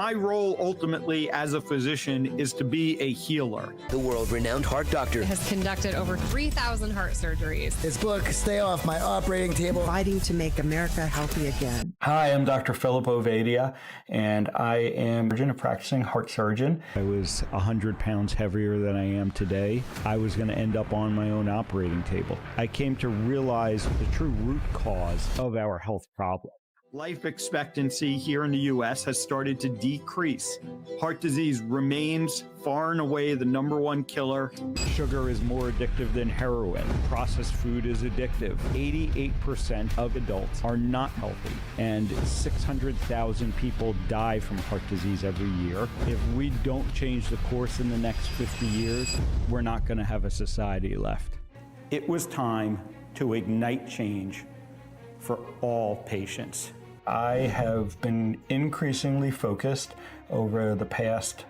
My role ultimately as a physician is to be a healer. The world-renowned heart doctor has conducted over 3,000 heart surgeries. His book, Stay Off My Operating Table, fighting to make America healthy again. Hi, I'm Dr. Philip Ovadia, and I am a practicing heart surgeon. I was 100 pounds heavier than I am today. I was going to end up on my own operating table. I came to realize the true root cause of our health problem. Life expectancy here in the U.S. has started to decrease. Heart disease remains far and away the #1 killer. Sugar is more addictive than heroin. Processed food is addictive. 88% of adults are not healthy, and 600,000 people die from heart disease every year. If we don't change the course in the next 50 years, we're not going to have a society left. It was time to ignite change for all patients. I have been increasingly focused over the past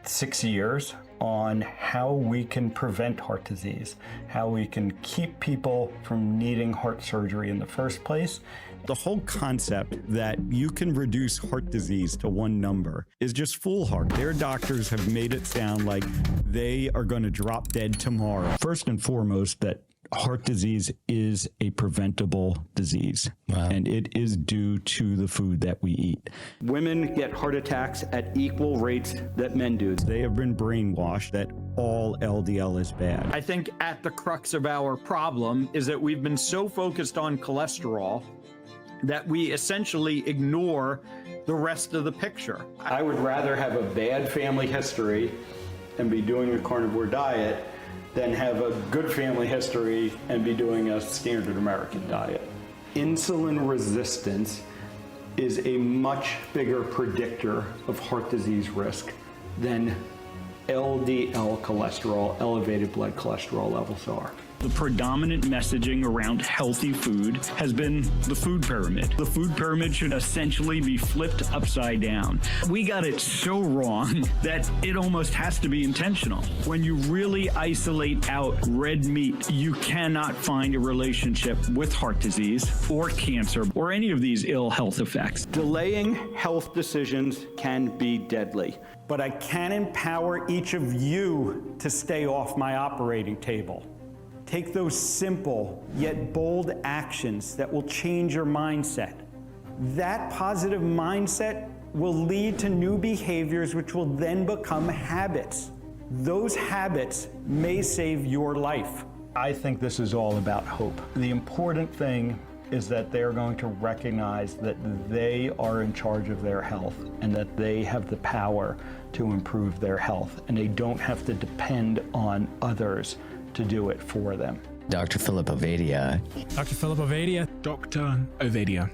6 years on how we can prevent heart disease, how we can keep people from needing heart surgery in the first place. The whole concept that you can reduce heart disease to one number is just foolhardy. Their doctors have made it sound like they are going to drop dead tomorrow. First and foremost, that heart disease is a preventable disease, and it is due to the food that we eat. Women get heart attacks at equal rates that men do. They have been brainwashed that all LDL is bad. I think at the crux of our problem is that we've been so focused on cholesterol that we essentially ignore the rest of the picture. I would rather have a bad family history and be doing a carnivore diet than have a good family history and be doing a standard American diet. Insulin resistance is a much bigger predictor of heart disease risk than LDL cholesterol, elevated blood cholesterol levels are. The predominant messaging around healthy food has been the food pyramid. The food pyramid should essentially be flipped upside down. We got it so wrong that it almost has to be intentional. When you really isolate out red meat, you cannot find a relationship with heart disease or cancer or any of these ill health effects. Delaying health decisions can be deadly, but I can empower each of you to stay off my operating table. Take those simple yet bold actions that will change your mindset. That positive mindset will lead to new behaviors which will then become habits. Those habits may save your life. I think this is all about hope. The important thing is that they're going to recognize that they are in charge of their health and that they have the power to improve their health, and they don't have to depend on others to do it for them. Dr. Philip Ovadia. Dr. Philip Ovadia. Dr. Ovadia.